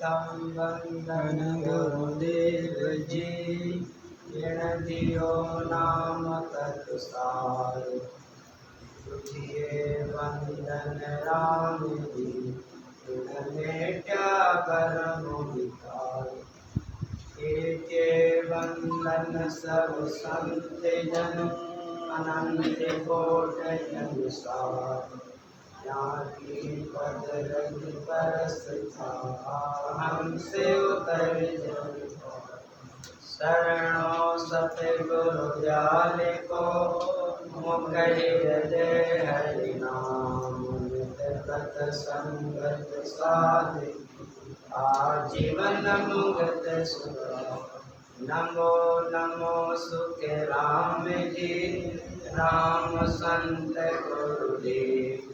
वंदन गुरुदेव जी। ऋण दियो नाम तत्सार, तुझिए वंदन राम जी। ऋण मेट्या कर्म विकार, कीजे वंदन सब संत जन। अनंत कोट जन सार, ज्ञाति पद रज परस हमसे उतर जन। शरणों सतगुरु दयाल को, मुकहि हृदय हरि नाम। नित कत संगत साधि, आजीवन मुगत सुख। नमो नमो सुख राम जी, राम संत गुरुदेव।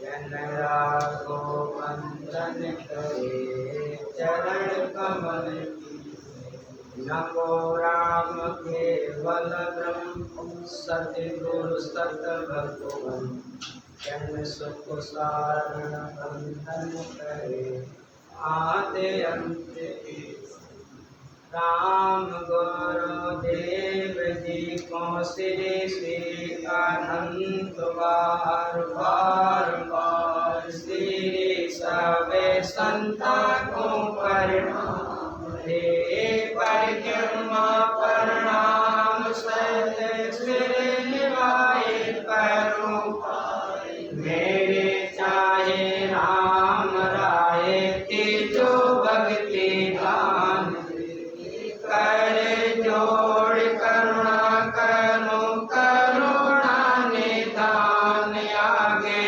जन राघो वंदन करे, चरण कमल की। नमो राम केवल ब्रह्म, सतगुरु सत भगवन। जन सुख सारण बंधन करे, आदि अंत की। राम गुरुदेव जी को श्री श्री अनंत बार बार बार। श्री सबे संता को प्रणाम, हे परिक्रमा प्रणाम। सत सिर निभाए करूं, मेरे चाहे राम राय। तेजो भक्ति दान, कर जोड़ करुणा करो। करुणा निदान, आगे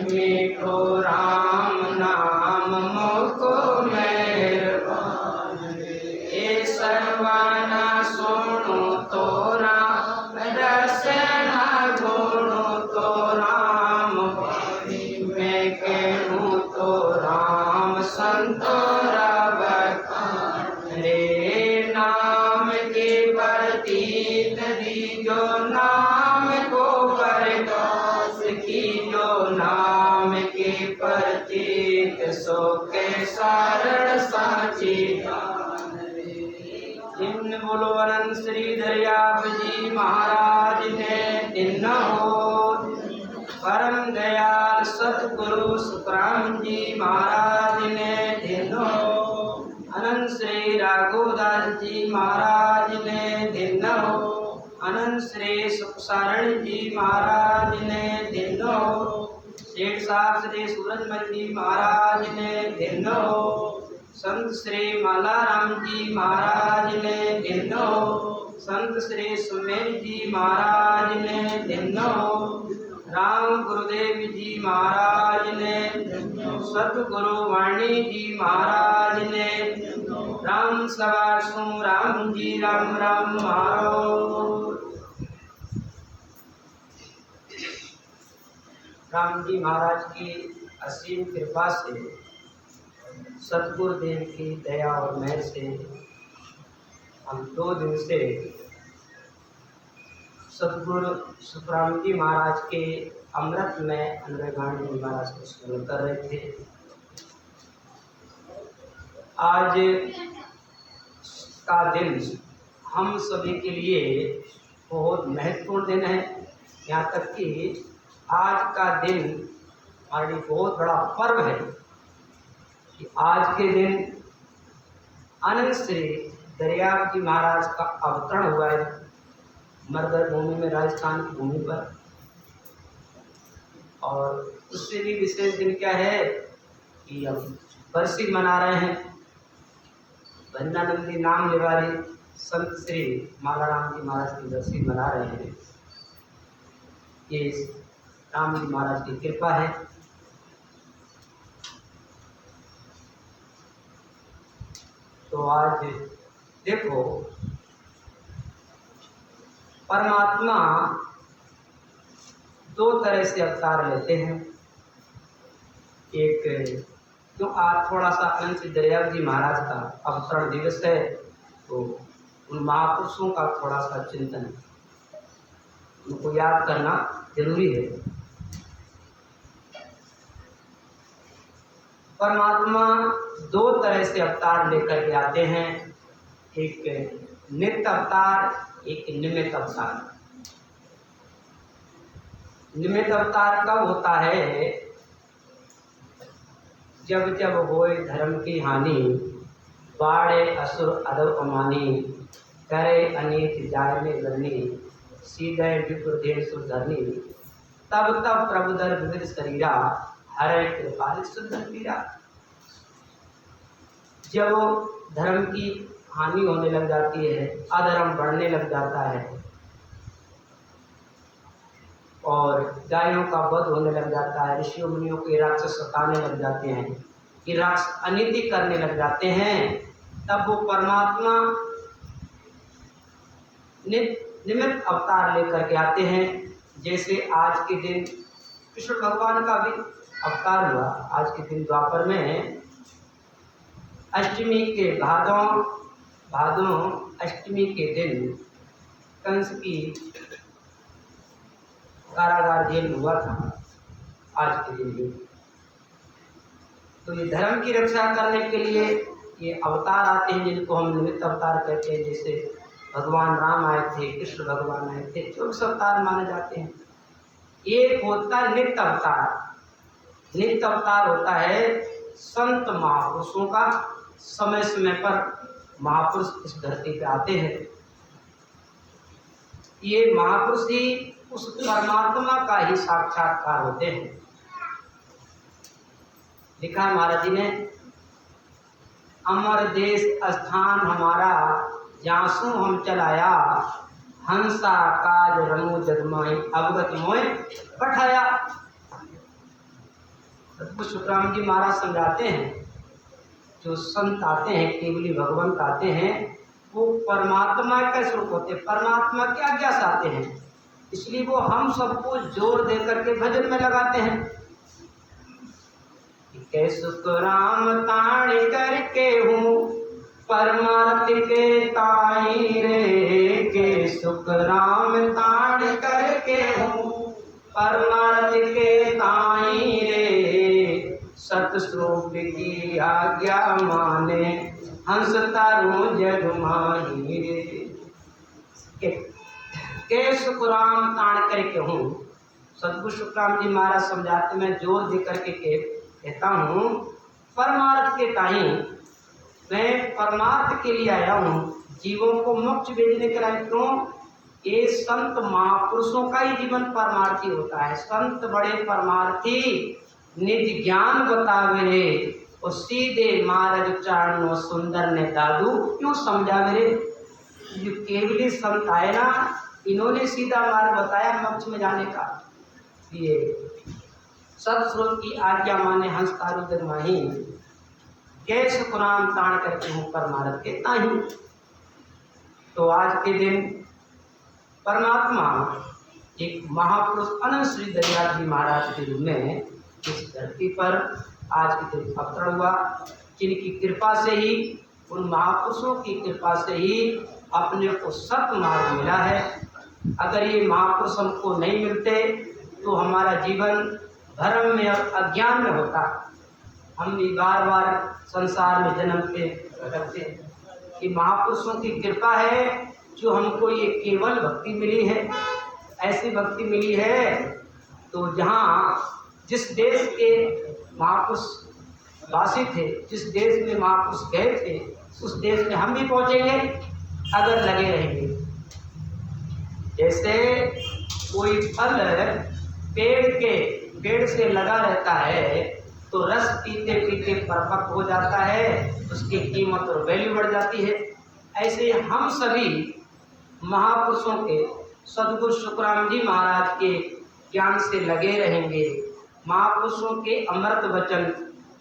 मीठो राम नाम मोको मेहरबान। ये सर्वाना सुनो तोरा, रसना गुणो तो राम। मैं कहूँ तो राम संतोरा बखान। रे नाम के प्रतीत दीजो, नाम को प्रकाश कीजो। नाम के प्रतीत सो के सारण साची दान। इन बोलो अनंत श्री दरियाप जी महाराज ने दिन हो। परम दयाल सतगुरु सुखराम जी महाराज ने दिन हो। अनंत श्री राघोदास जी महाराज ने दिन हो। अनंत श्री सुखसारण जी महाराज ने दिन हो। शेठ साहब श्री सूरजमल जी महाराज ने दिन हो। संत श्री मालाराम जी महाराज ने दिन हो। संत श्री सुमेर जी महाराज ने दिन हो। राम गुरुदेव जी महाराज ने, सतगुरु वाणी जी महाराज ने। राम सवासु राम जी राम राम मारो। राम जी महाराज की असीम कृपा से, सतगुरुदेव की दया और मेहर से हम 2 दिन से सतगुरु सुखराम जी महाराज के अमृत में अन्वयगान जी महाराज को स्मरण कर रहे थे। आज का दिन हम सभी के लिए बहुत महत्वपूर्ण दिन है। यहाँ तक कि आज का दिन हमारे लिए बहुत बड़ा पर्व है कि आज के दिन अनंत श्री दरियाप जी महाराज का अवतरण हुआ है मरगर भूमि में, राजस्थान की भूमि पर। और उससे भी विशेष दिन क्या है कि हम बरसी मना रहे हैं। वंदनानंदी नाम निवारी संत श्री मालाराम जी महाराज की बरसी मना रहे हैं। ये राम जी महाराज की कृपा है। तो आज देखो, परमात्मा 2 तरह से अवतार लेते हैं। एक तो आज थोड़ा सा अनंत दरियाप जी महाराज का अवतरण दिवस है, तो उन महापुरुषों का थोड़ा सा चिंतन, उनको याद करना जरूरी है। परमात्मा दो तरह से अवतार लेकर के आते हैं, एक नित्य अवतार, एक निमित्त अवतार। निमित्त अवतार कब होता है? जब जब होए धर्म की हानि, बाड़े असुर अदब अमानी, करे अनेक जाय में गरनी, सीधे विप्र सुधरनी, तब तब प्रभु दर विविध शरीरा, हरे कृपाल सुंदर पीरा। जब धर्म की हानि होने लग जाती है, अधर्म बढ़ने लग जाता है और गायों का वध होने लग जाता है, ऋषियों मुनियों के राक्षस सताने लग जाते हैं, कि राक्षस अनिति करने लग जाते हैं, तब वो परमात्मा निमित्त अवतार लेकर के आते हैं। जैसे आज के दिन कृष्ण भगवान का भी अवतार हुआ। आज के दिन द्वापर में अष्टमी के भादों अष्टमी के दिन कंस की कारागार जेल हुआ था, आज के दिन भी। तो ये धर्म की रक्षा करने के लिए ये अवतार आते हैं, जिनको हम निमित्त अवतार कहते हैं। जैसे भगवान राम आए थे, कृष्ण भगवान आए थे, 24 अवतार माने जाते हैं। एक होता है नित्य अवतार। नित्य अवतार होता है संत महापुरुषों का। समय समय पर महापुरुष इस धरती पे आते हैं। ये महापुरुष ही उस परमात्मा का ही साक्षात्कार होते हैं। लिखा है महाराज जी ने, अमर देश स्थान हमारा, जासू हम चलाया, हंसा काज रमू जगमाई, अवगत मोय पठाया। शुक्राम जी महाराज समझाते हैं, जो संत आते हैं, केवली भगवंत आते हैं, वो परमात्मा का स्वरूप होते हैं, परमात्मा के आज्ञा से आते हैं। इसलिए वो हम सबको जोर दे करके भजन में लगाते हैं। के सुख राम ताण करके हूँ, परमार्थ के ताई रे, के सुख राम ताण करके हूँ, परमार्थ के ताई रे, सतस्वरूप की आज्ञा माने, हंस तारू जग माही रे। के सुख राम ताण करके हूँ। सदगुरु शुक्राम जी महाराज समझाते, मैं जोर दे करके कहता हूँ, परमार्थ के ताई, मैं परमार्थ के लिए आया हूँ, जीवों को मोक्ष भेजने के लिए। क्यों? ये संत महापुरुषों का ही जीवन परमार्थी होता है। संत बड़े परमार्थी, निज ज्ञान बतावे, और सीधे मार्ग चारणों सुंदर ने दादू क्यों समझावे रे। जो केवली संत आए ना, इन्होंने सीधा मार्ग बताया मोक्ष में जाने का। ये सतस्रोत की आज्ञा माने, हंस तारू जग माही, कैसे कुरान ताण करके हूँ, परमार्थ के ताही। तो आज के दिन परमात्मा एक महापुरुष अनंत श्री दयाल जी महाराज के रूप में इस धरती पर आज के दिन अवतरण हुआ, जिनकी कृपा से ही, उन महापुरुषों की कृपा से ही अपने को सत्य मार्ग मिला है। अगर ये महापुरुष हमको नहीं मिलते तो हमारा जीवन भ्रम में और अज्ञान में होता। हम भी बार बार संसार में जन्मते करते। कि महापुरुषों की कृपा है जो हमको ये केवल भक्ति मिली है। ऐसी भक्ति मिली है तो जहाँ जिस देश के महापुरुष वासी थे, जिस देश में महापुरुष गए थे, उस देश में हम भी पहुँचेंगे अगर लगे रहेंगे। जैसे कोई फल पेड़ से लगा रहता है तो रस पीते पीते परिपक्व हो जाता है, उसकी कीमत और वैल्यू बढ़ जाती है। ऐसे हम सभी महापुरुषों के, सदगुरु शुक्राम जी महाराज के ज्ञान से लगे रहेंगे, महापुरुषों के अमृत वचन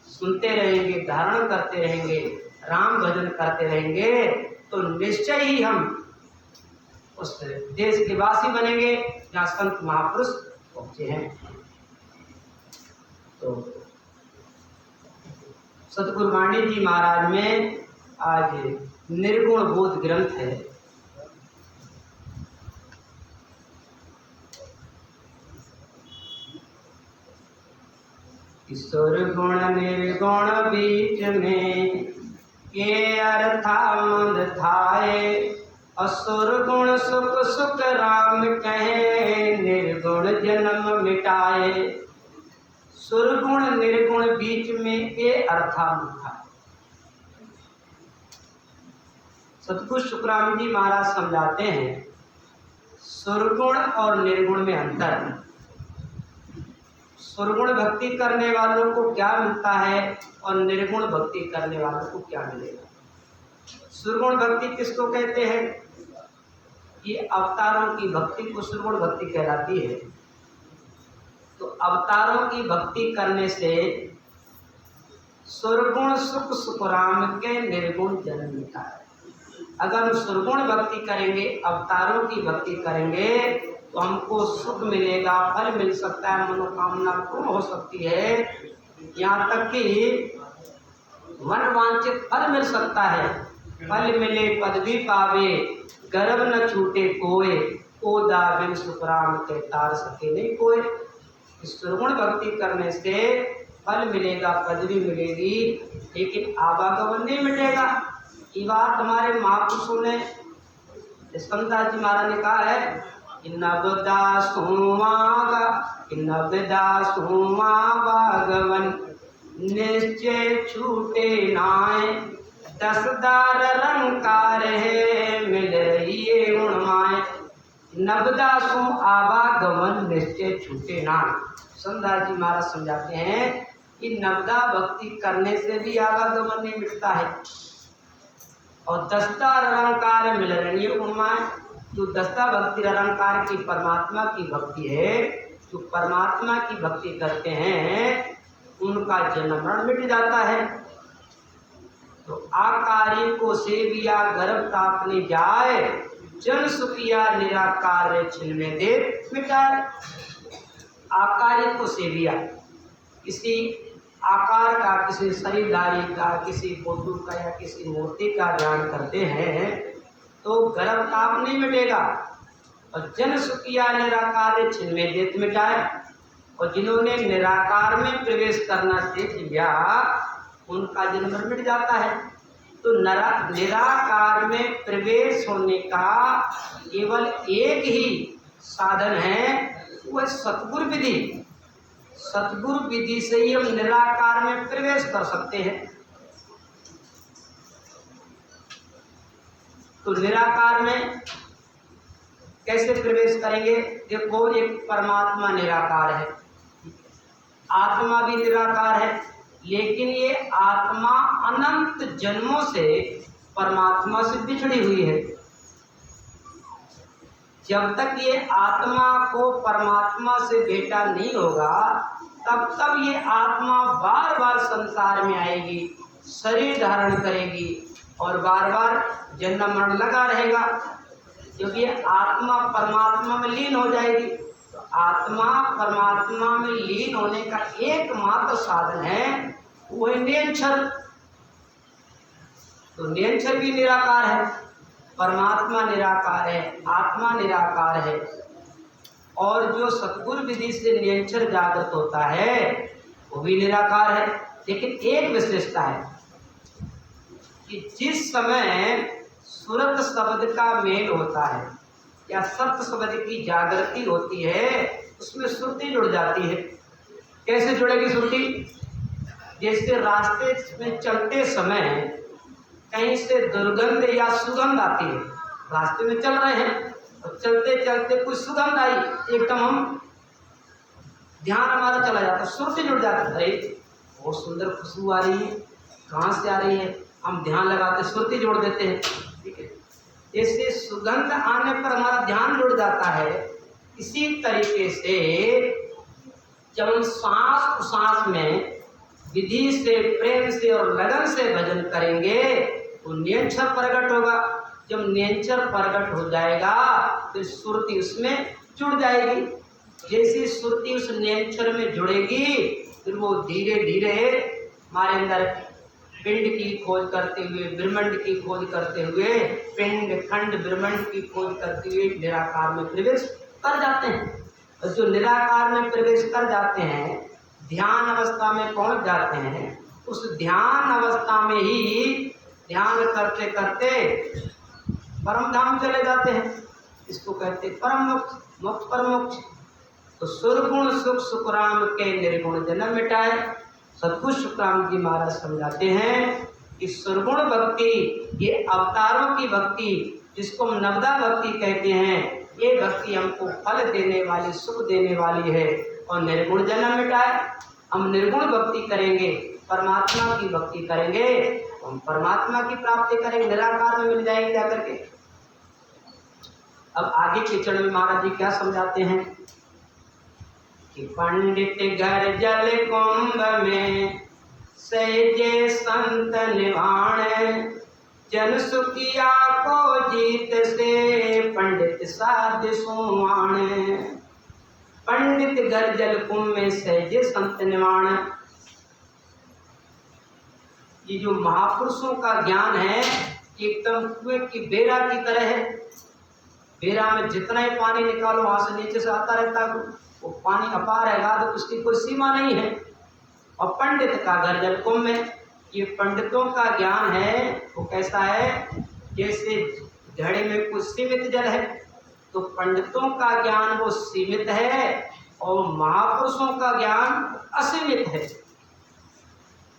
सुनते रहेंगे, धारण करते रहेंगे, राम भजन करते रहेंगे, तो निश्चय ही हम उस देश के वासी बनेंगे जहाँ संत महापुरुष पहुँचे हैं। तो सतगुरु वाणी जी महाराज में आज निर्गुण बोध ग्रंथ है। सुरगुण निर्गुण बीच में ये अर्था मंद थाए। असुर गुण सुख सुख राम कहे, निर्गुण जन्म मिटाए। सुरगुण निर्गुण बीच में ये अर्थांत था। सतगुरु शुक्राम जी महाराज समझाते हैं सुरगुण और निर्गुण में अंतर है। सुरगुण भक्ति करने वालों को क्या मिलता है और निर्गुण भक्ति करने वालों को क्या मिलेगा। सुरगुण भक्ति किसको कहते हैं? ये अवतारों की भक्ति को सुरगुण भक्ति कहलाती है। तो अवतारों की भक्ति करने से सुरगुण सुख सुख राम के, निर्गुण जन्म मिलता है। अगर हम सुरगुण भक्ति करेंगे, अवतारों की भक्ति करेंगे तो हमको सुख मिलेगा, फल मिल सकता है, मनोकामना पूर्ण हो सकती है, यहाँ तक कि मन वांछित फल मिल सकता है। फल मिले पदवी पावे, गर्भ न छूटे कोय, ओ दाविन सुखराम के तार सके नहीं कोय। सुरगुण भक्ति करने से फल मिलेगा, पदवी मिलेगी, लेकिन आवागमन नहीं मिटेगा। ये बात हमारे महापुरुषों ने, स्कंददास जी महाराज ने कहा है, नवदासुमा भागवन निश्चय छूटे नाय। 10 दार रंकार है मिल रही है उणमाए। नवदासु आवागमन निश्चय छूटे नाय। स्कंददास जी महाराज समझाते हैं कि नवदा भक्ति करने से भी आवागमन नहीं मिटता है और 10 दार रंकार मिल रही है उणमाए। जो 10 भक्ति निरंकार की परमात्मा की भक्ति है, जो परमात्मा की भक्ति करते हैं उनका जन्म मरण मिट जाता है। तो आकारी को सेविया गर्भ तापने जाए, जन सुखिया निराकार छिन में दे मिटाए। आकारी को सेविया, किसी आकार का, किसी शरीरधारी का, किसी फोटो का या किसी मूर्ति का ध्यान करते हैं तो गर्भ ताप नहीं मिटेगा। और जन सुखिया निराकार छिन में देत मिटाए। और जिन्होंने निराकार में प्रवेश करना सीख लिया उनका जन्म मिट जाता है। तो निराकार में प्रवेश होने का केवल एक ही साधन है, वह सतगुरु विधि। सतगुरु विधि से ही हम निराकार में प्रवेश कर सकते हैं। तो निराकार में कैसे प्रवेश करेंगे? देखो, एक परमात्मा निराकार है, आत्मा भी निराकार है, लेकिन ये आत्मा अनंत जन्मों से परमात्मा से बिछड़ी हुई है। जब तक ये आत्मा को परमात्मा से भेंटा नहीं होगा तब तक ये आत्मा बार बार संसार में आएगी, शरीर धारण करेगी और बार बार जन्म मरण लगा रहेगा, क्योंकि आत्मा परमात्मा में लीन हो जाएगी। तो आत्मा परमात्मा में लीन होने का एकमात्र साधन है वो है निरंतर। तो निरंतर भी निराकार है, परमात्मा निराकार है, आत्मा निराकार है। और जो सतगुरु विधि से निरंतर जागृत होता है वो भी निराकार है। लेकिन एक विशेषता है कि जिस समय सुरत शब्द का मेल होता है या सत्य शब्द की जागृति होती है उसमें श्रुति जुड़ जाती है। कैसे जुड़ेगी श्रुति? जैसे रास्ते में चलते समय कहीं से दुर्गंध या सुगंध आती है, रास्ते में चल रहे हैं और चलते चलते कुछ सुगंध आई, एकदम हम ध्यान हमारा चला जाता, श्रुति जुड़ जाती है, अरे बहुत सुंदर खुशबू आ रही है, कहाँ से आ रही है, हम ध्यान लगाते श्रुति जोड़ देते हैं। ठीक है, जैसे सुगंध आने पर हमारा ध्यान जुड़ जाता है, इसी तरीके से जब हम सांस सांस में विधि से, प्रेम से और लगन से भजन करेंगे तो निरंतर प्रकट होगा। जब निरंतर प्रकट हो जाएगा तो सुरति उसमें जुड़ जाएगी। जैसी सुरति उस निरंतर में जुड़ेगी फिर वो धीरे धीरे हमारे अंदर पिंड की खोज करते हुए, ब्रह्मांड की खोज करते हुए, पिंड खंड ब्रह्मांड की खोज करते हुए निराकार में प्रवेश कर जाते हैं। और जो निराकार में प्रवेश कर जाते हैं ध्यान अवस्था में पहुंच जाते हैं, उस ध्यान अवस्था में ही ध्यान करते करते परम धाम चले जाते हैं। इसको कहते परम मोक्ष, मोक्ष पर मोक्ष। तो सुरगुण सुख सुखराम के निर्गुण जन्म मिटाए। सतगुरु सुखराम जी महाराज समझाते हैं कि सुरगुण भक्ति, ये अवतारों की भक्ति, जिसको हम नवदा भक्ति कहते हैं, ये भक्ति हमको फल देने वाली, सुख देने वाली है। और निर्गुण जन्म मिटाए, हम निर्गुण भक्ति करेंगे, परमात्मा की भक्ति करेंगे, हम परमात्मा की प्राप्ति करेंगे, निराकार में मिल जाएंगे जाकर के। अब आगे के चरण में महाराज जी क्या समझाते हैं कि पंडित घर जल कुंभ में सहजे संत निवाण, जन सुखिया को जीत से पंडित साध सुवाण। पंडित घर जल कुंभ में सहजे संत निवाण। ये जो महापुरुषों का ज्ञान है एकदम कुएं की बेरा की तरह है। बेरा में जितना ही पानी निकालो वहां से नीचे से आता रहता है, वो पानी अपार है, तो उसकी कोई सीमा नहीं है। और पंडित का घर जल कुंभ में, ये पंडितों का ज्ञान है वो कैसा है, जैसे घड़े में कुछ सीमित जल है, तो पंडितों का ज्ञान वो सीमित है और महापुरुषों का ज्ञान असीमित है।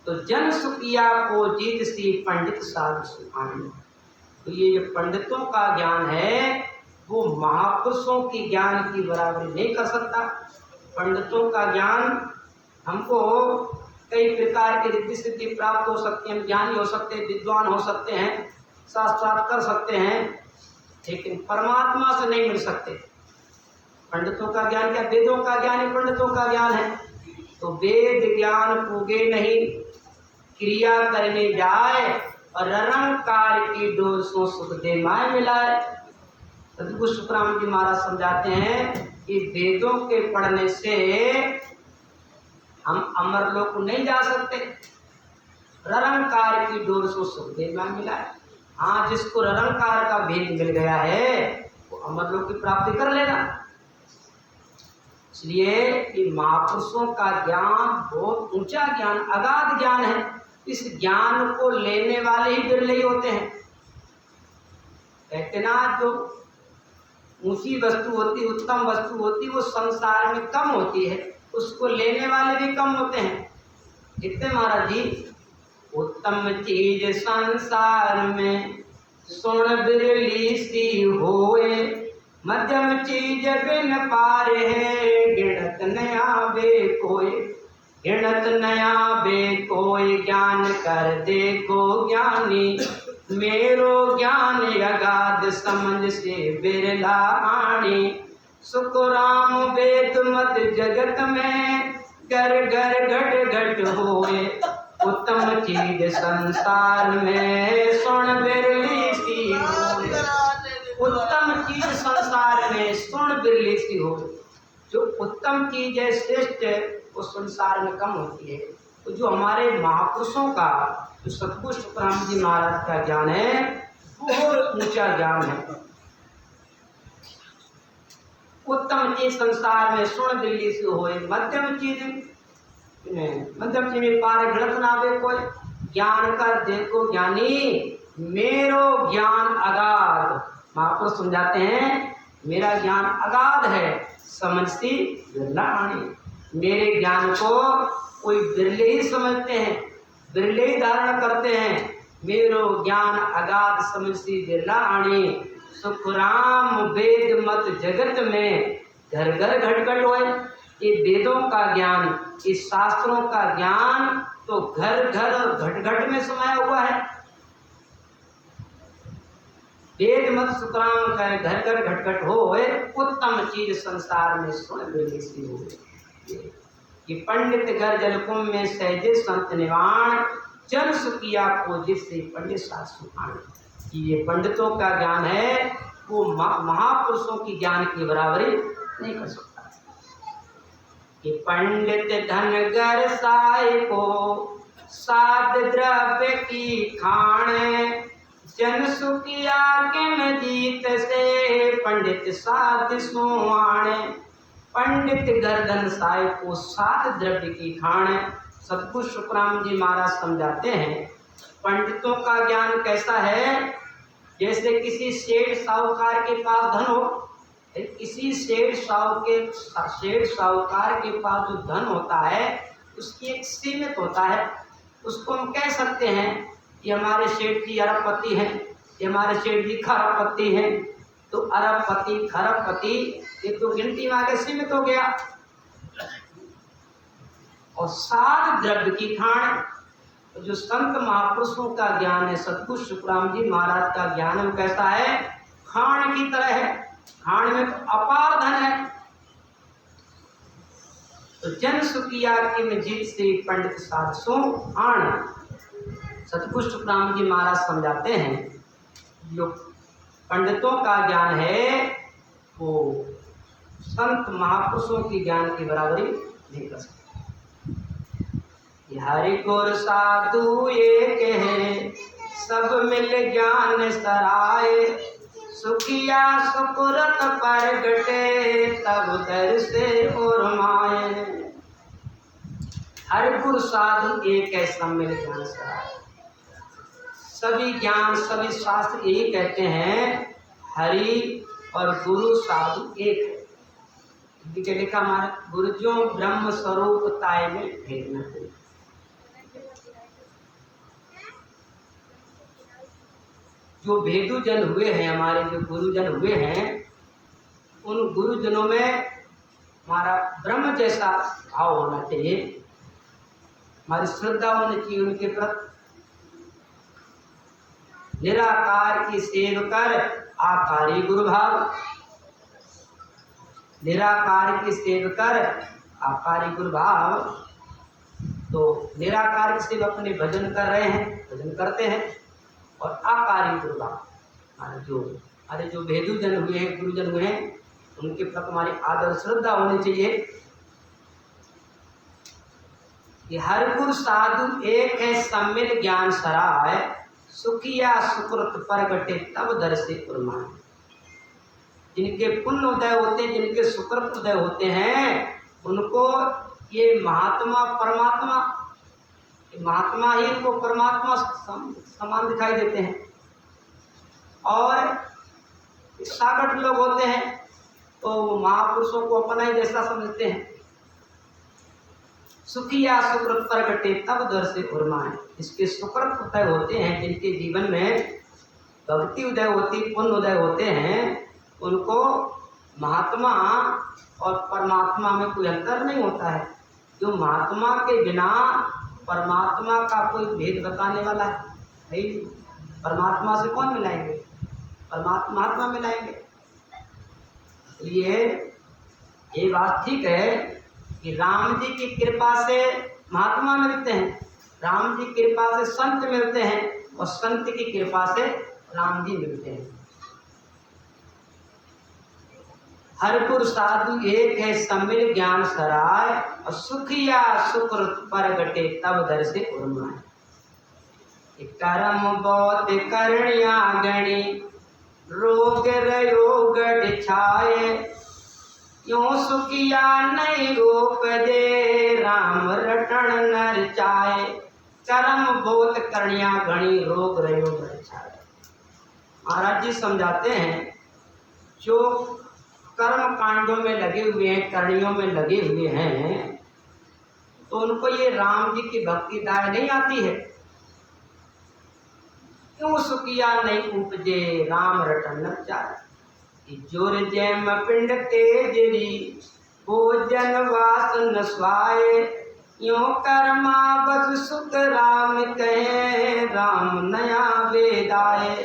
तो जन सुखिया को जीत सी पंडित साधु सुखान। तो ये जो पंडितों का ज्ञान है वो महापुरुषों की ज्ञान की बराबरी नहीं कर सकता। पंडितों का ज्ञान हमको कई प्रकार की रिद्धि सिद्धि प्राप्त हो सकती है, हम ज्ञानी हो सकते हैं, विद्वान हो सकते हैं, साक्षात कर सकते हैं, लेकिन परमात्मा से नहीं मिल सकते। पंडितों का ज्ञान क्या, वेदों का ज्ञान ही पंडितों का ज्ञान है। तो वेद ज्ञान पूगे नहीं, क्रिया करने जाए और निरंकार की डोर सो सुख दे माय मिलाए। सतगुरु सुखराम जी महाराज समझाते हैं कि वेदों के पढ़ने से हम अमरलोक को नहीं जा सकते, निरंकार की डोर सो सुख दे माय मिलाए। हाँ, जिसको निरंकार का भेद मिल गया है वो अमरलोक की प्राप्ति कर लेगा। इसलिए कि महापुरुषों का ज्ञान बहुत ऊंचा ज्ञान, अगाध ज्ञान है। इस ज्ञान को लेने वाले ही बिरले ही होते हैं। कहते ना, जो ऊंची वस्तु होती, उत्तम वस्तु होती, वो संसार में कम होती है, उसको लेने वाले भी कम होते हैं। कितने महाराज जी, उत्तम चीज संसार में सुन बिरली सी होए, मध्यम चीज बिन पार है, गिणत नया बे कोई, गिणत नया बे कोई, ज्ञान कर देखो ज्ञानी, मेरो ज्ञान अगाध समझ से बिरला आणी। सुखराम वेद मत जगत में, घर घर घट घट होए, उत्तम चीज संसार में सुन बिरली सी होए। उत्तम चीज संसार में सुन बिरली सी हो। जो उत्तम चीज है, श्रेष्ठ है, वो संसार में कम होती है। तो जो हमारे महापुरुषों का, जो सतगुरु सुखराम जी महाराज का ज्ञान है, बहुत ऊंचा ज्ञान है। उत्तम चीज संसार में सुन बिरली सी होए, मध्यम चीज में पार गणत ना आवे कोई, ज्ञान कर देखो ज्ञानी, मेरो ज्ञान अगाध। महापुरुष समझाते हैं मेरा ज्ञान अगाध है, समझती बिरला आणी। मेरे ज्ञान को कोई बिरले ही समझते हैं, बिरले ही धारण करते हैं। मेरो ज्ञान अगाध समझती बिरला आणी। सुखराम वेद मत जगत में, घर घर घट घट होए। ये वेदों का ज्ञान, इस शास्त्रों का ज्ञान तो घर घर और घट घट में समाया हुआ है। वेद मत सुखराम का घर घर घट घट होए, उत्तम चीज संसार में सुन बिरली सी होए। ये पंडित घर जल कुंभ में सहजे संत निवाण, जन सुखिया को जिससे पंडित साध सुखान। ये पंडितों का ज्ञान है, वो महापुरुषों की ज्ञान की बराबरी नहीं कर सकता। कि पंडित धन घर साय को साध द्रव्य की खाण, जन सुखिया किम जीत से पंडित साध सुवाण। पंडित गर्दन साय को 7 द्रव्य की खाण। सतगुरु सुखराम जी महाराज समझाते हैं पंडितों का ज्ञान कैसा है। जैसे किसी सेठ साहूकार के पास धन हो, किसी सेठ साहूकार के पास जो धन होता है उसकी एक सीमित होता है। उसको हम कह सकते हैं कि हमारे सेठ जी अरबपति हैं, ये हमारे सेठ जी खरबपति हैं। तो अरबपति खरबपति ये तो गिनती में आगे सीमित हो गया। और 7 द्रव्य की खाण, जो संत महापुरुषों का ज्ञान है, सतगुरु सुखराम जी महाराज का ज्ञान कैसा है, खाण की तरह है। खाण में तो अपार धन है। तो जन सुखिया किम जीत श्री पंडित साधसो खाण। सतगुरु सुखराम जी महाराज समझाते हैं जो पंडितों का ज्ञान है वो संत महापुरुषों की ज्ञान की बराबरी नहीं कर सकते। हरि गुर साधु एक है, सब मिल ज्ञान सराय। सुखिया सुकुरत परगटे, तब दर से उर्माए। हरि गुर साधु एक है, सब मिल ज्ञान सराय। सभी ज्ञान सभी शास्त्र यही कहते हैं हरि और गुरु साधु एक है। लिखा हमारे गुरुजों ब्रह्म स्वरूप ताय में भेद न कोई। जो भेदुजन हुए हैं, हमारे जो गुरुजन हुए हैं, उन गुरुजनों में हमारा ब्रह्म जैसा भाव होना चाहिए, हमारी श्रद्धा होनी चाहिए उनके प्रति। निराकार की सेव कर आकारी गुरु भाव। निराकार की सेव कर आकारी गुरु भाव। तो निराकार की सेव अपने भजन कर रहे हैं, भजन करते हैं, और आकारी गुरु भाव हमारे जो भेदुजन हुए हैं, गुरुजन हुए हैं, उनके प्रति हमारी आदर श्रद्धा होनी चाहिए। कि हर गुरु साधु एक है, सम्मिल ज्ञान सराय। सुखिया सुकृत परगटे, तब दर से उर्माए। जिनके पुण्य उदय होते हैं, जिनके सुकृत उदय होते हैं, उनको ये महात्मा परमात्मा, महात्मा ही इनको परमात्मा समान दिखाई देते हैं। और सागट लोग होते हैं तो महापुरुषों को अपना ही जैसा समझते हैं। सुखिया सुकृत परगटे, तब दर से उर्माए। इसके सुकृत उदय होते हैं, जिनके जीवन में भक्ति उदय होती, पुण्य उदय होते हैं, उनको महात्मा और परमात्मा में कोई अंतर नहीं होता है। जो महात्मा के बिना परमात्मा का कोई भेद बताने वाला है नहीं। परमात्मा से कौन मिलाएंगे, परमात्मा मिलाएंगे। ये बात ठीक है कि राम जी की कृपा से महात्मा मिलते हैं, राम जी की कृपा से संत मिलते हैं, और संत की कृपा से राम जी मिलते हैं। हर गुरु साधु एक है, सम्मिल ज्ञान सराय। और सुखिया सुकृत परगटे, तब दर से उर्माए। कर्म बहुत करणिया गणी, रोग रयोग छाए। यूं सुखिया नहीं रोक दे, राम रटन नर चाहे। कर्म बहुत करणिया गणी, रोग रयोग छाए। महाराज जी समझाते हैं जो कर्म कांडों में लगे हुए हैं, करणियों में लगे हुए हैं, तो उनको ये राम जी की भक्ति दाय नहीं आती है। क्यों सुखिया नहीं उपजे, राम रटन न चाहे। जोर जैम पिंड तेजरी, भोजन वास न स्वाए। यों कर्मा बस सुख राम कहे, राम नया वेदाए।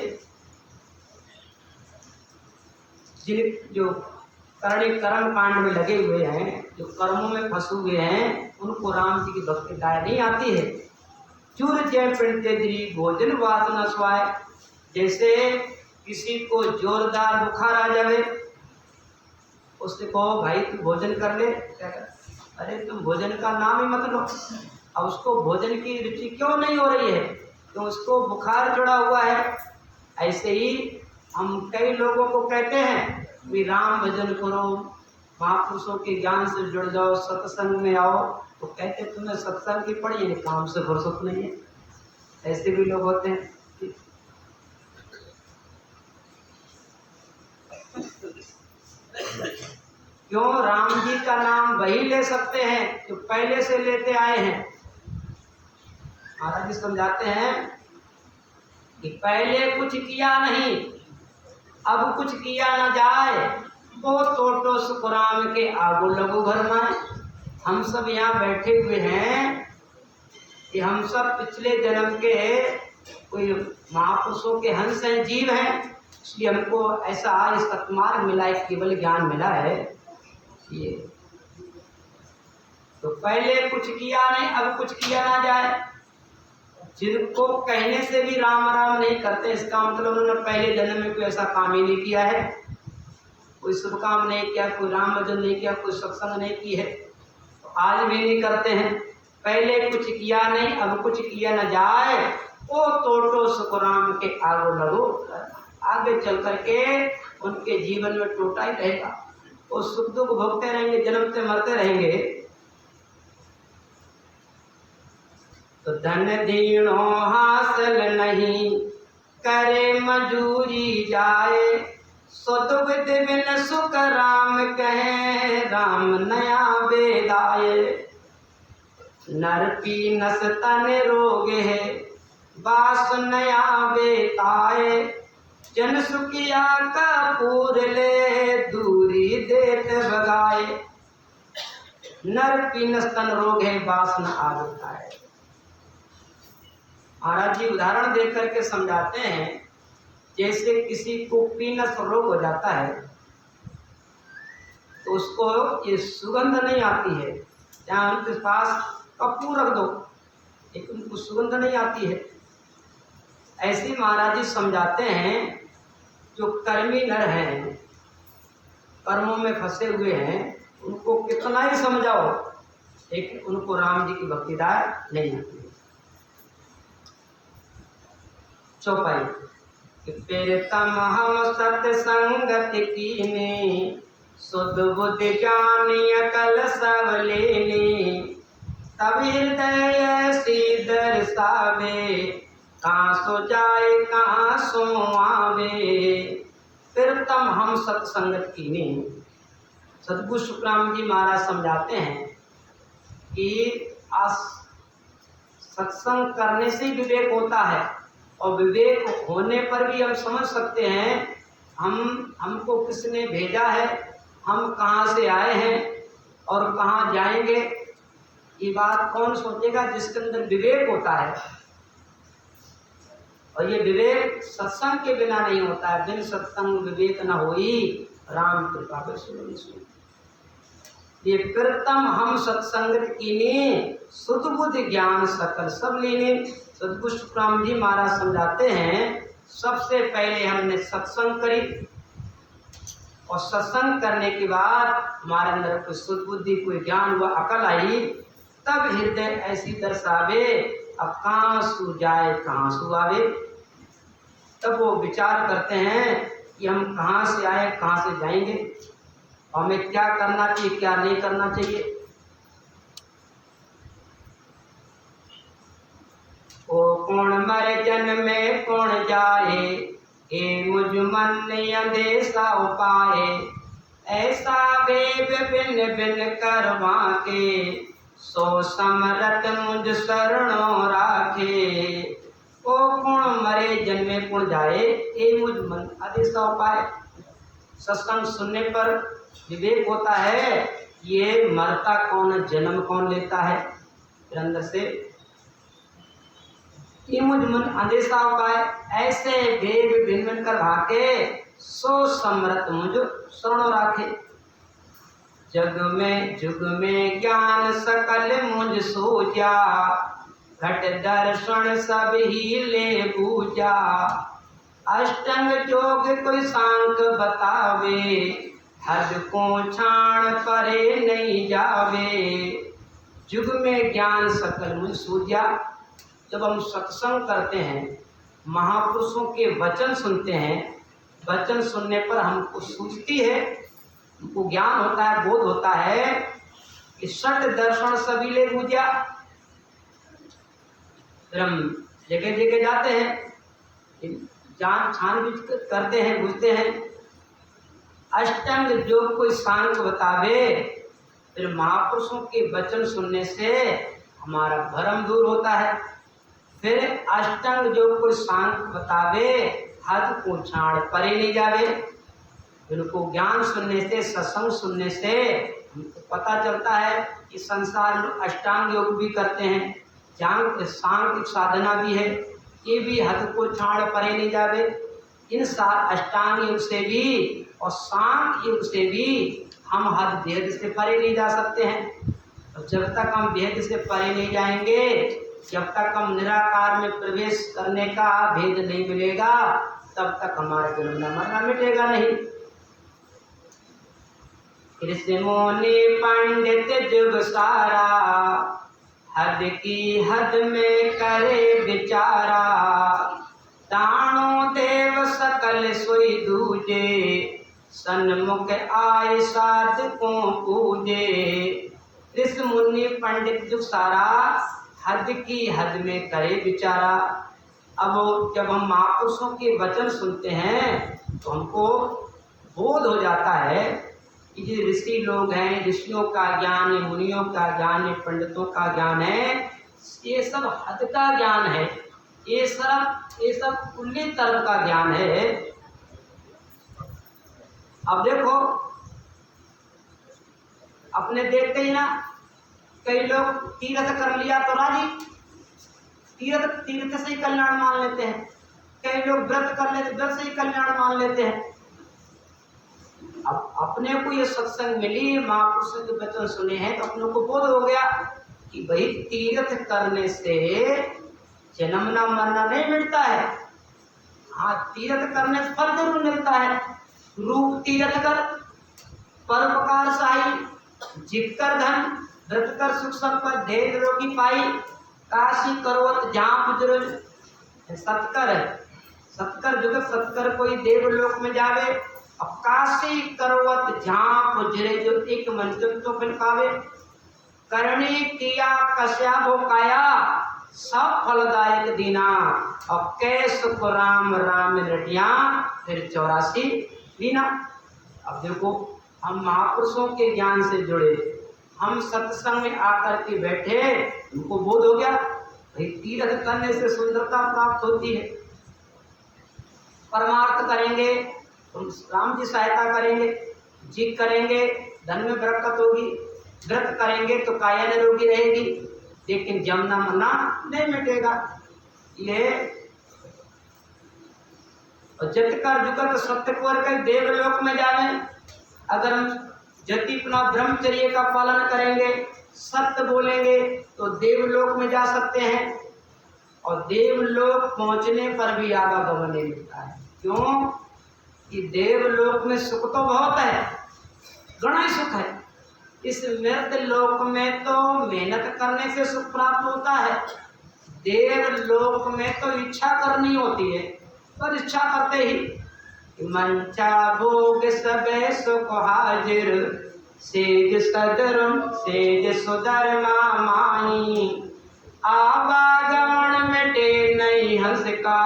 जिन जो कर्म कांड में लगे हुए हैं, जो कर्मों में फंसे हुए हैं, उनको राम जी की भक्ति दाय नहीं आती है। चूर जय पिंड तेजरी, भोजन वास न स्वाए। जैसे किसी को जोरदार बुखार आ जाए, उससे कहो भाई तू भोजन कर ले, क्या कर? अरे तुम भोजन का नाम ही मत लो। अब उसको भोजन की रुचि क्यों नहीं हो रही है? तो उसको बुखार चढ़ा हुआ है। ऐसे ही हम कई लोगों को कहते हैं भी राम भजन करो, महापुरुषों के ज्ञान से जुड़ जाओ, सत्संग में आओ, तो कहते तुम्हें सत्संग की पड़ी है, काम से फुर्सत नहीं है। ऐसे भी लोग होते हैं। क्यों? राम जी का नाम वही ले सकते हैं जो पहले से लेते आए हैं। महाराज जी समझाते हैं कि पहले कुछ किया नहीं, अब कुछ किया न जाए, वो टोटो सुखराम के आगो लगो घर में। हम सब यहाँ बैठे हुए हैं कि हम सब पिछले जन्म के कोई महापुरुषों के हंस हैं, जीव हैं, इसलिए हमको ऐसा इस सतमार्ग मिला है, केवल ज्ञान मिला है ये। तो पहले कुछ किया नहीं, अब कुछ किया ना जाए। जिनको कहने से भी राम राम नहीं करते, इसका मतलब उन्होंने पहले जन्म में कोई ऐसा काम ही नहीं किया है, कोई शुभ काम नहीं किया, कोई राम भजन नहीं किया, कोई सत्संग नहीं की है, तो आज भी नहीं करते हैं। पहले कुछ किया नहीं, अब कुछ किया न जाए, ओ टोटो सुखराम के आगो लगो। आगे चल करके उनके जीवन में टोटा ही रहेगा, वो सुख दुख भोगते रहेंगे, जन्मते मरते रहेंगे। तो धन दीनो हासिल नहीं, करे मजूरी जाए, सुदुविध बिन सुख राम कहे, राम नया बेदाए। नर पी नस तन रोग है, बास नया बेताए, जन सुखिया कपूर ले, दूरी देत भगाए। नर पी नस तन रोग है, बास न आगता है। महाराज जी उदाहरण देख करके समझाते हैं, जैसे किसी को पीनस रोग हो जाता है तो उसको ये सुगंध नहीं आती है, जहाँ उनके पास कपूर रख दो लेकिन उनको सुगंध नहीं आती है। ऐसे महाराज जी समझाते हैं, जो कर्मी नर हैं, कर्मों में फंसे हुए हैं, उनको कितना ही समझाओ लेकिन उनको राम जी की भक्तिदार नहीं आती है। चौपाई कि फिर तम हम सत्संगत कीने, सुध बुद्ध ज्ञानी अकल सब लेने, तब हृदय ऐसी दर्शावे, कहाँ सो जाए कहाँ सो आवे। फिर तम हम सत्संगत कीने। सदगुरु शुक्राम जी महाराज समझाते हैं कि सत्संग करने से विवेक होता है, और विवेक होने पर भी हम समझ सकते हैं हमको किसने भेजा है, हम कहाँ से आए हैं और कहाँ जाएंगे। ये बात कौन सोचेगा? जिसके अंदर विवेक होता है, और ये विवेक सत्संग के बिना नहीं होता है। बिन सत्संग विवेक न होई, राम कृपा पे सुन सुन। ये प्रथम हम सत्संगत कीने, सुध बुद्ध ज्ञान सकल सब लेने। सदगुरु शुक्राम जी महाराज समझाते हैं, सबसे पहले हमने सत्संग करी, और सत्संग करने के बाद हमारे अंदर कोई शुद्ध बुद्धि, कोई ज्ञान हुआ, अकल आई, तब हृदय ऐसी दर्शावे, अब कहाँ सु जाए कहाँ सु आवे। तब वो विचार करते हैं कि हम कहाँ से आए कहाँ से जाएंगे, और हमें क्या करना चाहिए क्या नहीं करना चाहिए। ओ कौन मर जन्म में कौन जाए, ए मुझ मन अंदेशा उपाए, ऐसा वेद बिन बिन करवा के, सो समरत मुझ शरणों राखे। ओ कौन मरे जन्मे कौन जाए, ए मुझ मन अंदेशा उपाए। सत्संग सुनने पर विवेक होता है, ये मरता कौन, जन्म कौन लेता है। फिर अंदर से ये मुझ मन अंदेशा उपाय, ऐसे भेद भिन्न भिन्न कर भाके, सो समरत मुझ शरणों राखे। जग में जुग में ज्ञान सकल मुझ सूझा, घट दर्शन सब ही ले पूजा। अष्टांग योग कोई सांग बतावे, हद को छाण परे नहीं जावे। जुग में ज्ञान सकल मुझ सूझा। जब हम सत्संग करते हैं, महापुरुषों के वचन सुनते हैं, वचन सुनने पर हमको सूझती है उनको ज्ञान होता है, बोध होता है कि सत्य दर्शन सभी ले पूजा। फिर हम जगह जगह जाते हैं, जान छानबीन करते हैं, बुझते हैं। अष्टांग योग कोई सांग बतावे, फिर महापुरुषों के वचन सुनने से हमारा भ्रम दूर होता है। फिर अष्टांग योग कोई सांग बतावे, हद को छाड़ परे नहीं जावे। उनको ज्ञान सुनने से, सत्संग सुनने से हमको पता चलता है कि संसार में अष्टांग योग भी करते हैं, सांग साधना भी है, ये भी हद को छाड़ परे नहीं जावे। इन अष्टांग योग से भी और सांग योग से भी हम हद भेद से परे नहीं जा सकते हैं। और जब तक हम भेद से परे नहीं जाएंगे, जब तक हम निराकार में प्रवेश करने का भेद नहीं मिलेगा, तब तक हमारा जन्म मरना मिटेगा नहीं। ऋषि मुनि पंडित जुग सारा, हद की हद में करे विचारा। दानो देव सकल सोई दूजे, सन्मुख आय साधकों पूजे। ऋषि मुनि पंडित जुग सारा, हद की हद में करे विचारा। अब जब हम महापुरुषों के वचन सुनते हैं तो हमको बोध हो जाता है कि जो ऋषि लोग हैं, ऋषियों का ज्ञान है, मुनियों का ज्ञान है, पंडितों का ज्ञान है, ये सब हद का ज्ञान है, ये सब उल्ली तरफ का ज्ञान है। अब देखो, अपने देखते ही ना, कई लोग तीर्थ कर लिया तो राजी, तीर्थ से ही कल्याण मान लेते हैं। कई लोग व्रत कर लेते, व्रत से ही कल्याण मान लेते हैं। अब अपने को ये सत्संग मिली, महापुरुषों के वचन सुने हैं, तो अपनों को बोध हो गया कि भाई तीर्थ करने से जन्मना मरना नहीं मिलता है। हाँ, तीर्थ करने से फल जरूर मिलता है। रूप तीर्थ कर, परोपकार सहाई, जीत कर धन, व्रत कर सुख संपद, देह रोगी पाई। काशी करोत जहाँ पुजर, सत्कर जुगत सत्कर कोई देवलोक में जावे। अब काशी करोत जहाँ पुजरे, जो एक मंत्र तो फिर पावे। करणी किया कश्या भो काया, सब फलदायक दीना। अब कै सुख राम राम रटिया, फिर 84 दीना। अब देखो, हम महापुरुषों के ज्ञान से जुड़े, हम सत्संग में आकर के बैठे, उनको बोध हो गया भाई तीर्थ करने से सुंदरता प्राप्त होती है। परमार्थ करेंगे तो राम जी सहायता करेंगे, जीत करेंगे धन में बरकत होगी, व्रत करेंगे तो काया निरोगी रहेगी, लेकिन जमना मरना नहीं मिटेगा। ये जत कर जुगत सत्य को देवलोक में जावे। अगर हम यदि अपना ब्रह्मचर्य का पालन करेंगे, सत्य बोलेंगे, तो देवलोक में जा सकते हैं। और देवलोक पहुंचने पर भी आवागमन नहीं मिलता है। क्यों? कि देवलोक में सुख तो बहुत है, घना सुख है। इस मृत लोक में तो मेहनत करने से सुख प्राप्त होता है, देवलोक में तो इच्छा करनी होती है। पर इच्छा करते ही मंचा भोग सबे सुख हाजिर, सेज सदरम सेज सुधर्मा माही। आवागमन मिटे नहीं हंस का,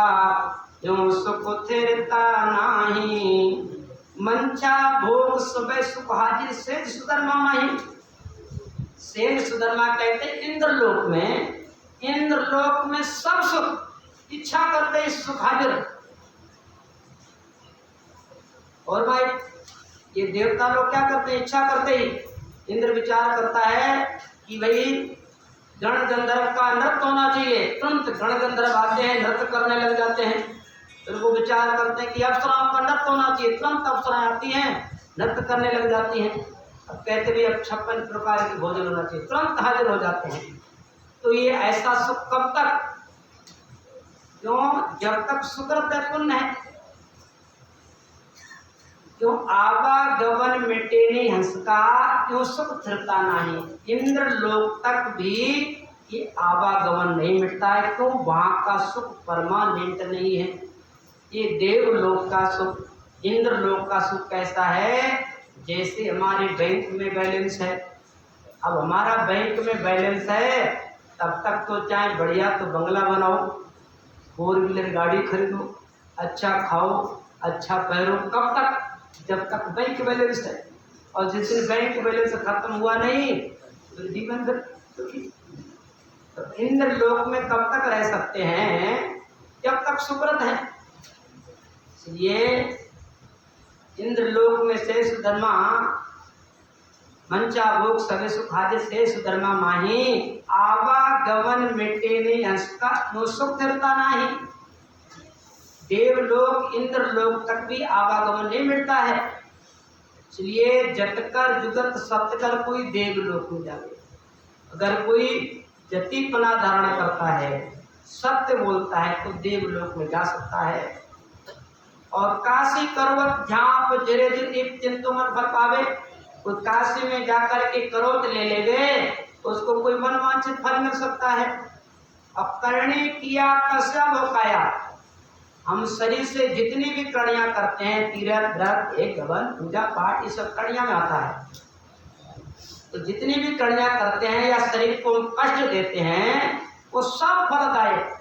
जो सुख थिरता नाही। मंचा भोग सबे सुख हाजिर, सेज सुधर्मा माही। सेज सुधर्मा कहते इंद्रलोक में, इंद्रलोक में सब सुख इच्छा करते सुख हाजिर। और भाई ये देवता लोग क्या करते हैं? इच्छा करते ही इंद्र विचार करता है कि भाई गण गंधर्व का नृत्य होना चाहिए। तुरंत गण गंधर्व आते हैं, नृत्य करने लग जाते हैं। फिर वो विचार करते हैं कि अप्सराओं का नृत्य होना चाहिए। तुरंत अप्सराएं आती हैं, नृत्य करने लग जाती हैं। अब कहते भी अब 56 प्रकार के भोजन होना चाहिए, तुरंत हाजिर हो जाते हैं। तो ये ऐसा सुख कब तक? क्यों? जब तक सुकृत पुण्य है। क्यों? आवागमन मिटे नहीं हंस का, क्यों सुख थिरता नहीं। इंद्र लोक तक भी ये आवागमन नहीं मिटता है। क्यों? वहाँ का सुख परमानेंट नहीं है। ये देवलोक का सुख, इंद्र लोक का सुख कैसा है? जैसे हमारे बैंक में बैलेंस है, अब हमारा बैंक में बैलेंस है तब तक तो चाहे बढ़िया तो बंगला बनाओ, 4 व्हीलर गाड़ी खरीदो, अच्छा खाओ, अच्छा पहनो, कब तक? जब तक बैंक बैलेंस है। और जिस दिन बैंक बैलेंस खत्म हुआ नहीं तो जीवन दुखी। तो इंद्र लोक में कब तक रह सकते हैं? जब तक सुकृत है। इसलिए इंद्र लोक में शेष धर्मा मंचा भोग सवे सुखादि शेष धर्मा माही आवागमन मिटे नहीं हंस का नो सुख धरता नहीं। देवलोक इंद्र लोक तक भी आवागमन नहीं मिलता है। इसलिए जटकर जुगत सत्य कर कोई देवलोक में जाए। अगर कोई जतिपना धारण करता है, सत्य बोलता है तो देवलोक में जा सकता है। और काशी करवत झाप जरे दिन चिंतु मत भर पावे। कोई काशी में जाकर के करोत ले लेवे उसको कोई मनवांछित फल मिल सकता है। अब करने किया कसया भोकाया, हम शरीर से जितनी भी कड़ियां करते हैं, तीर्थ व्रत एक गवन पूजा पाठ, ये सब कड़ियां में आता है। तो जितनी भी कड़ियां करते हैं या शरीर को कष्ट देते हैं वो सब फलदायक।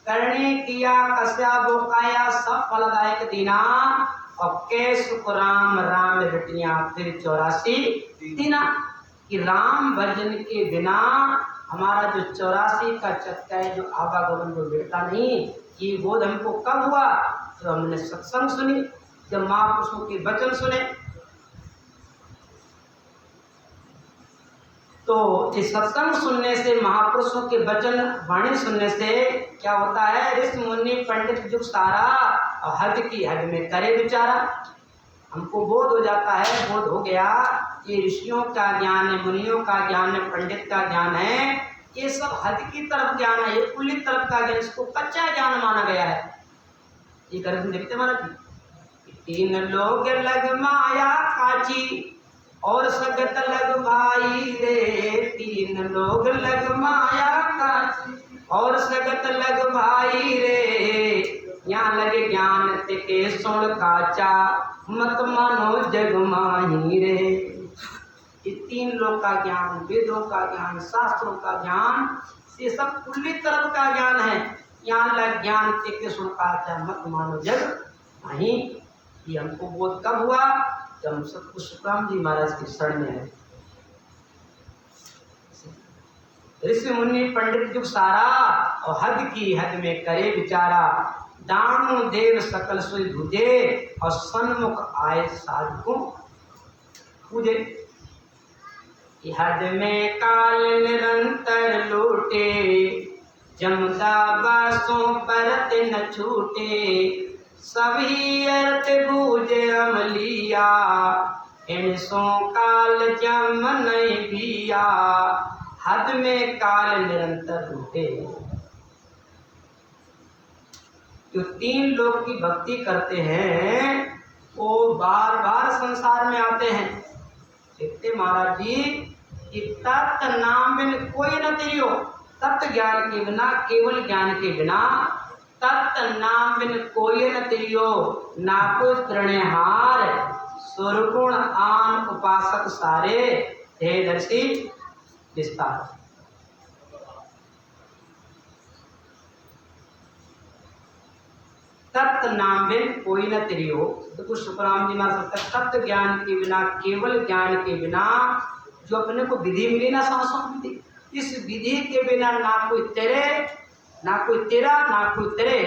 करने किया कसया बोकाया सब फलदायक दीना। और के सुख राम राम रटिया फिर 84 दीना। कि राम भजन के बिना हमारा जो 84 का चक्का है, जो आवागमन जो बेटा नहीं, ये बोध हमको कब हुआ? जब हमने सत्संग सुनी, जब महापुरुषों के वचन सुने। तो इस सत्संग सुनने से, महापुरुषों के वचन वाणी सुनने से क्या होता है? ऋषि मुनि पंडित जुग सारा और हद की हद में करे विचारा। हमको बोध हो जाता है, बोध हो गया ये ऋषियों का ज्ञान है, मुनियों का ज्ञान है, पंडित का ज्ञान है, ये सब हद की तरफ ज्ञान है, ये कुल्ली तरफ का ज्ञान, इसको कच्चा ज्ञान माना गया है। ये कर देखते महाराज, 3 लोग लग माया काची और सगत लग भाई रे। 3 लोग लग माया काची और सगत लग भाई रे। यहाँ लगे ज्ञान ते सुन काचा मत मानो जग माही रे। ये 3 लोग का ज्ञान, वेदों का ज्ञान, शास्त्रों का ज्ञान, ये सब कुल्ली तरफ का ज्ञान है। यहाँ लग ज्ञान ते सुन काचा मत मानो जग माही। ये हमको बोध कब हुआ? जब हम सब कुछ सुखराम जी महाराज की शरण में है। ऋषि मुनि पंडित जुग सारा और हद की हद में करे विचारा। दानु देव सकल सोई भुजे और सन्मुख आए साधु पूजे। हद में काल निरंतर लूटे जमदा बासों परत न छूटे। सभी अर्थ बूझे अमलिया इनसों काल जम नहीं पिया। हद में काल निरंतर लूटे। जो 3 लोग की भक्ति करते हैं वो बार बार संसार में आते हैं। देखते महाराज जी कि तत्व नाम बिन कोई न तिरियो। तत्व ज्ञान के बिना, केवल ज्ञान के बिना, तत्व नाम बिन कोई न तिरियो। ना कोई तृणहार सुरगुण आन उपासक सारे हे दर्शी विस्तार। तत्व नाम बिन कोई न तिरियो। तो कुछ सुखराम जी महाराज तत्व ज्ञान के बिना, केवल ज्ञान के बिना, जो अपने को विधि मिली ना, सांसों विधि, इस विधि के बिना ना कोई तेरे, ना कोई तेरा, ना कोई तेरे।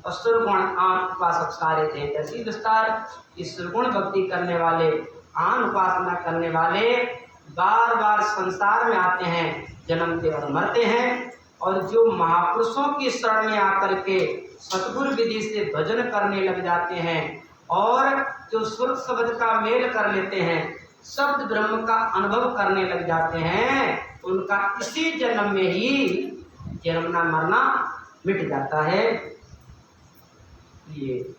और सुरगुण आन उपासक सारे थे दर्शी विस्तार। इस सुरगुण भक्ति करने वाले, आन उपासना करने वाले बार बार संसार में आते हैं, जन्मते और मरते हैं। और जो महापुरुषों की शरण में आकर के सतगुरु विधि से भजन करने लग जाते हैं और जो सुर शब्द का मेल कर लेते हैं, शब्द ब्रह्म का अनुभव करने लग जाते हैं, उनका इसी जन्म में ही जन्मना मरना मिट जाता है। ये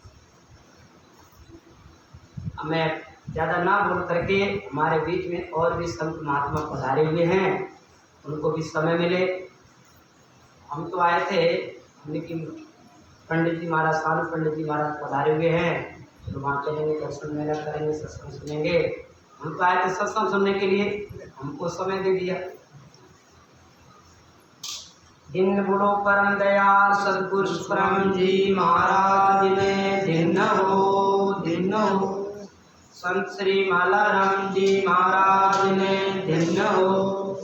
मैं ज़्यादा ना बोल करके, हमारे बीच में और भी संत महात्मा पधारे हुए हैं, उनको भी समय मिले। हम तो आए थे, लेकिन पंडित जी महाराज, साधु पंडित जी महाराज पधारे हुए हैं, तो वहाँ चलेंगे, दर्शन मेला करेंगे, सत्संग सुनेंगे, हम तो आए थे सत्संग सुनने के लिए, हमको समय दे दिया। दिन बुढ़ो परम दयाल सदगुरु परम जी महाराज ने दिन हो संत श्री माला राम जी महाराज ने दिन हो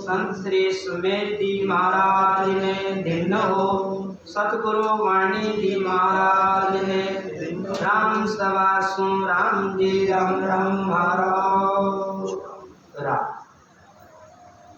संत श्री सुमेर जी महाराज ने दिन हो सतगुरु वाणी जी महाराज ने राम सवा सु राम जी राम राम महाराज।